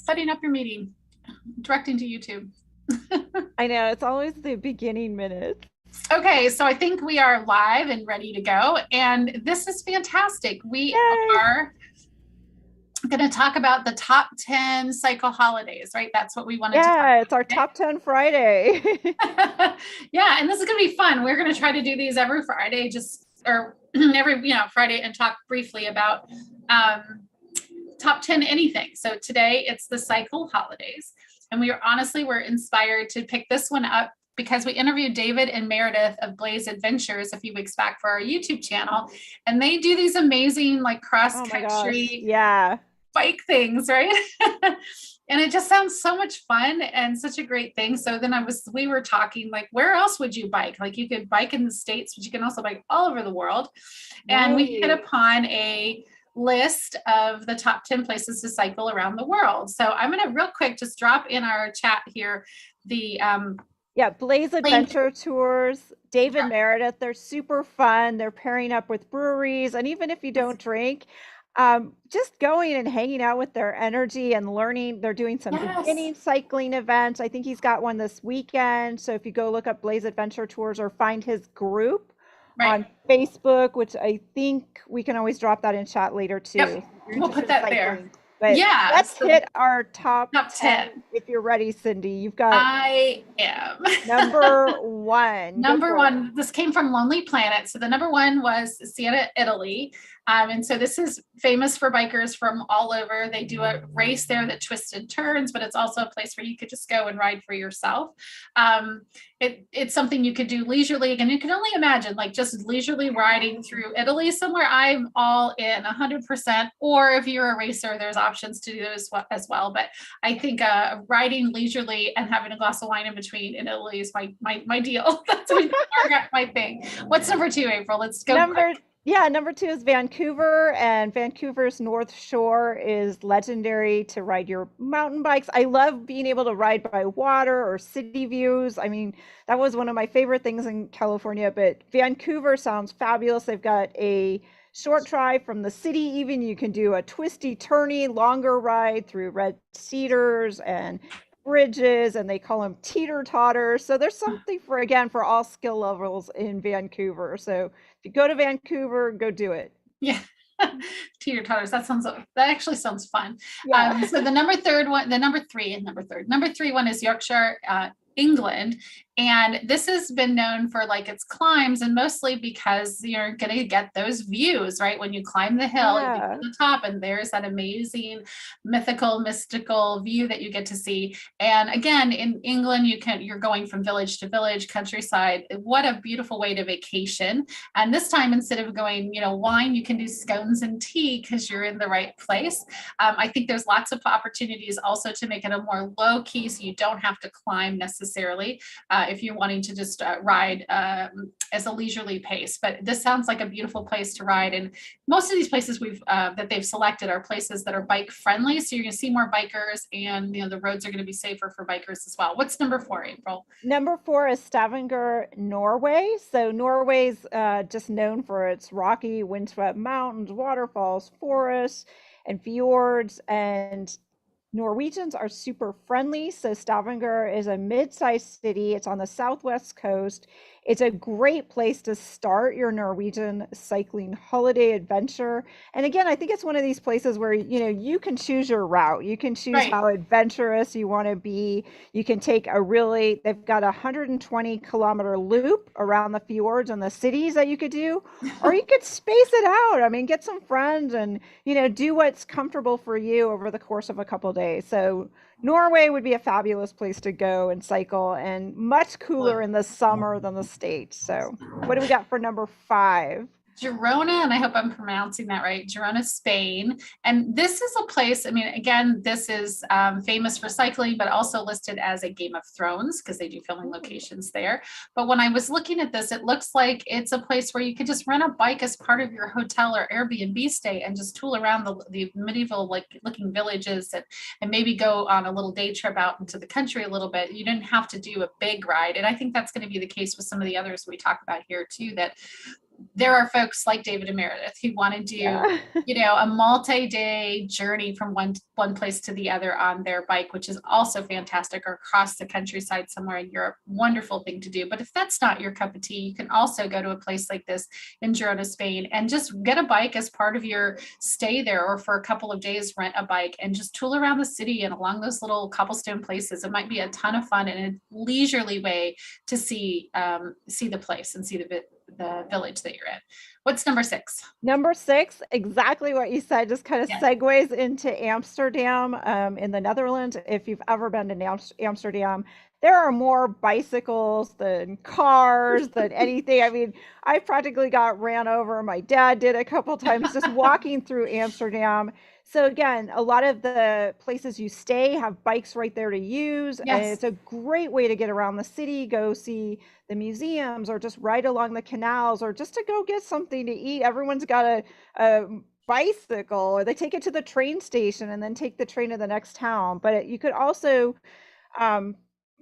Setting up your meeting, directing to YouTube. I know it's always the beginning minutes. Okay, so I think we are live and ready to go. And this is fantastic. We Yay! are going to talk about the top 10 cycle holidays, right? That's what we wanted to talk Yeah, it's our about top 10 Friday. today. Yeah, and this is going to be fun. We're going to try to do these every Friday, or every, Friday, and talk briefly about top 10 anything. So today it's the cycle holidays. And we're inspired to pick this one up because we interviewed David and Meredith of Blaze Adventures a few weeks back for our YouTube channel. And they do these amazing like cross Oh my gosh. country Yeah. bike things, right? And it just sounds so much fun and such a great thing. So then we were talking like, where else would you bike? Like you could bike in the States, but you can also bike all over the world. And we hit Right. upon a list of the top 10 places to cycle around the world. So I'm going to real quick just drop in our chat here the Yeah, Blaze link. Adventure Tours, David Meredith, they're super fun. They're pairing up with breweries. And even if you don't drink, just going and hanging out with their energy and learning. They're doing some Yes, beginning cycling events. I think he's got one this weekend. So if you go look up Blaze Adventure Tours or find his group right. on Facebook, which I think we can always drop that in chat later Yep. too, if you're We'll interested put in that there. cycling. But Yeah. let's So hit our top top 10 10. if you're ready, Cindy. You've got I am. number one. Go Number for it. one, this came from Lonely Planet. So the number one was Siena, Italy. And so this is famous for bikers from all over. They do a race there that twists and turns, but it's also a place where you could just go and ride for yourself. It's something you could do leisurely. Again, you can only imagine like just leisurely riding through Italy somewhere. I'm all in 100%. Or if you're a racer, there's options to do as well. But I think riding leisurely and having a glass of wine in between in Italy is my deal. That's my thing. What's number two, April? Let's go quick. Number two is Vancouver, and Vancouver's North Shore is legendary to ride your mountain bikes. I love being able to ride by water or city views. I mean, that was one of my favorite things in California, but Vancouver sounds fabulous. They've got a short drive from the city, even you can do a twisty, turny, longer ride through red cedars and bridges, and they call them teeter totters. So there's something for, again, for all skill levels in Vancouver. So if you go to Vancouver, go do it. Yeah. Teeter totters. That actually sounds fun. Yeah. So number three one is Yorkshire, England. And this has been known for like its climbs and mostly because you're going to get those views, right? When you climb the hill, you get to Yeah. the top and there's that amazing mystical view that you get to see. And again, in England, you're going from village to village, countryside. What a beautiful way to vacation. And this time, instead of going, wine, you can do scones and tea because you're in the right place. I think there's lots of opportunities also to make it a more low key so you don't have to climb necessarily if you're wanting to just ride as a leisurely pace. But this sounds like a beautiful place to ride. And most of these places that they've selected are places that are bike friendly. So you're going to see more bikers and the roads are going to be safer for bikers as well. What's number four, April? Number four is Stavanger, Norway. So Norway's just known for its rocky, windswept mountains, waterfalls, forests, and fjords. And Norwegians are super friendly. So Stavanger is a mid-sized city. It's on the southwest coast. It's a great place to start your Norwegian cycling holiday adventure. And again, I think it's one of these places where you can choose your route. You can choose Right. how adventurous you want to be. You can take they've got a 120-kilometer loop around the fjords and the cities that you could do, or you could space it out. I mean, get some friends and do what's comfortable for you over the course of a couple of days. So Norway would be a fabulous place to go and cycle, and much cooler in the summer than the States. So what do we got for number five? Girona, and I hope I'm pronouncing that right, Girona, Spain. And this is a place, I mean, again, this is famous for cycling, but also listed as a Game of Thrones because they do filming locations there. But when I was looking at this, it looks like it's a place where you could just rent a bike as part of your hotel or Airbnb stay and just tool around the medieval like looking villages and maybe go on a little day trip out into the country a little bit. You didn't have to do a big ride. And I think that's going to be the case with some of the others we talk about here too, that there are folks like David and Meredith who want to do, Yeah. a multi-day journey from one place to the other on their bike, which is also fantastic, or across the countryside somewhere in Europe. Wonderful thing to do. But if that's not your cup of tea, you can also go to a place like this in Girona, Spain, and just get a bike as part of your stay there, or for a couple of days, rent a bike and just tool around the city and along those little cobblestone places. It might be a ton of fun and a leisurely way to see the place and see the village that you're in. What's number 6? Number 6, exactly what you said, just kind of Yeah. segues into Amsterdam, in the Netherlands. If you've ever been to Amsterdam, there are more bicycles than cars than anything. I mean, I practically got ran over. My dad did a couple times just walking through Amsterdam. So again, a lot of the places you stay have bikes right there to use, and Yes. it's a great way to get around the city, go see the museums, or just ride along the canals, or just to go get something to eat. Everyone's got a bicycle, or they take it to the train station and then take the train to the next town. But you could also um,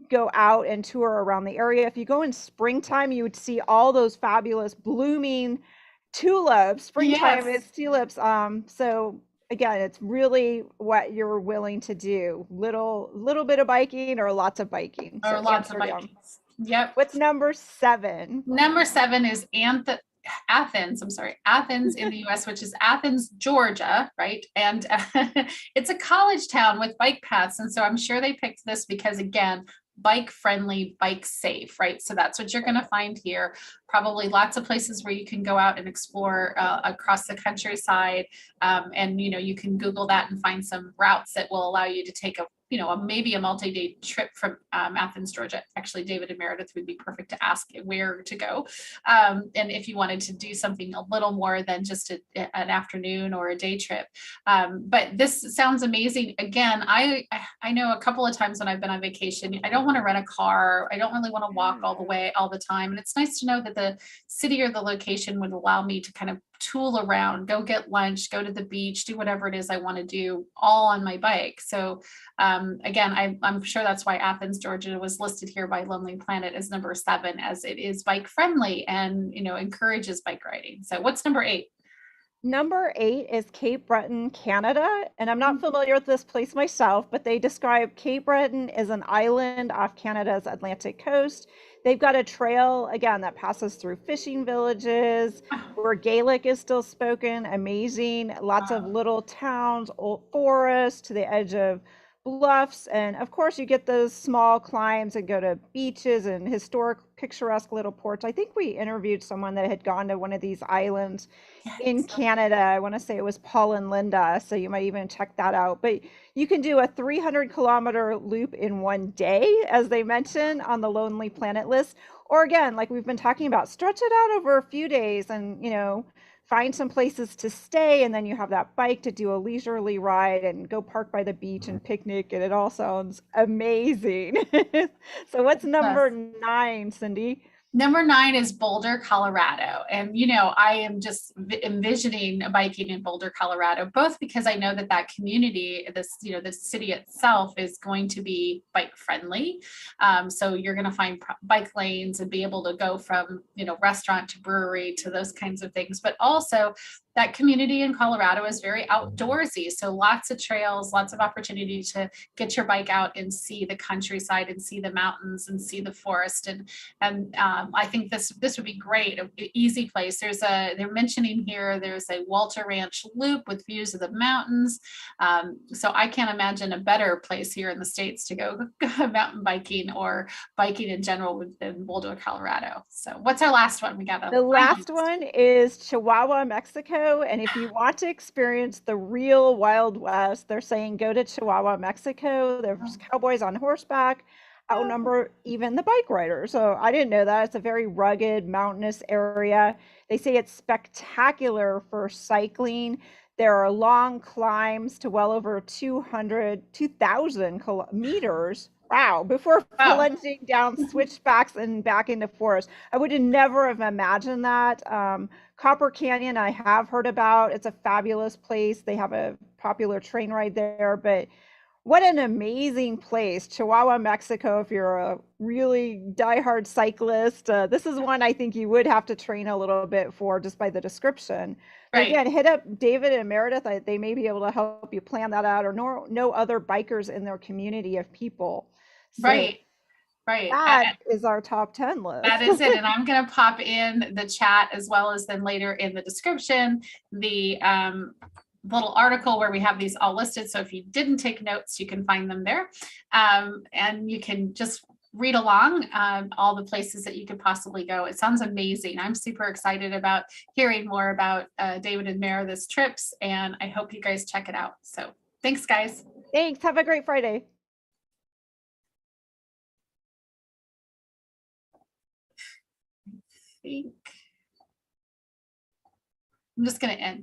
go out and tour around the area. If you go in springtime, you would see all those fabulous blooming tulips. Springtime Yes. is tulips. So again, it's really what you're willing to do. Little bit of biking or lots of biking. So Or lots of Amsterdam. Vikings. Yep. What's number 7? Number 7 is Athens. I'm sorry, Athens in the US, which is Athens, Georgia, right? And it's a college town with bike paths. And so I'm sure they picked this because, again, bike friendly, bike safe, right? So that's what you're going to find here. Probably lots of places where you can go out and explore across the countryside. And, you can Google that and find some routes that will allow you to take maybe a multi-day trip from Athens, Georgia. Actually, David and Meredith would be perfect to ask where to go. And if you wanted to do something a little more than just an afternoon or a day trip. But this sounds amazing. Again, I know a couple of times when I've been on vacation, I don't want to rent a car. I don't really want to walk all the way all the time. And it's nice to know that the city or the location would allow me to kind of tool around, go get lunch, go to the beach, do whatever it is I want to do, all on my bike. So again, I'm sure that's why Athens, Georgia was listed here by Lonely Planet as number 7, as it is bike friendly and encourages bike riding. So what's number 8? Number 8 is Cape Breton, Canada. And I'm not familiar with this place myself, but they describe Cape Breton as an island off Canada's Atlantic coast. They've got a trail, again, that passes through fishing villages where Gaelic is still spoken. Amazing. Lots of little towns, old forests to the edge of bluffs. And of course, you get those small climbs and go to beaches and historic, picturesque little ports. I think we interviewed someone that had gone to one of these islands in Canada. I want to say it was Paul and Linda, so you might even check that out. But you can do a 300-kilometer loop in one day, as they mentioned on the Lonely Planet list. Or again, like we've been talking about, stretch it out over a few days and, find some places to stay. And then you have that bike to do a leisurely ride and go park by the beach and picnic. And it all sounds amazing. So what's number 9, Cindy? Number 9 is Boulder, Colorado. And, I am just envisioning biking in Boulder, Colorado, both because I know that community, the city itself is going to be bike friendly. So you're going to find bike lanes and be able to go from, restaurant to brewery to those kinds of things. But also that community in Colorado is very outdoorsy. So lots of trails, lots of opportunity to get your bike out and see the countryside and see the mountains and see the forest. And I think this would be great, an easy place. They're mentioning here, there's a Walter Ranch loop with views of the mountains. So I can't imagine a better place here in the States to go mountain biking or biking in general than Boulder, Colorado. So what's our last one? The last one is Chihuahua, Mexico. And if you want to experience the real Wild West, they're saying go to Chihuahua, Mexico. There's cowboys on horseback, outnumber even the bike riders. So I didn't know that. It's a very rugged, mountainous area. They say it's spectacular for cycling. There are long climbs to well over 2,000 meters. Wow, before plunging down switchbacks and back into forest. I would have never have imagined that. Copper Canyon, I have heard about. It's a fabulous place. They have a popular train ride there, but What an amazing place, Chihuahua, Mexico. If you're a really diehard cyclist, this is one I think you would have to train a little bit for just by the description. But Right, again, hit up David and Meredith. They may be able to help you plan that out, or no other bikers in their community of people. So right, right. that is our top 10 That list. is it. And I'm going to pop in the chat as well as then later in the description, the little article where we have these all listed. So if you didn't take notes, you can find them there. And you can just read along all the places that you could possibly go. It sounds amazing. I'm super excited about hearing more about David and Meredith's trips, and I hope you guys check it out. So thanks, guys. Thanks. Have a great Friday. I'm just going to end.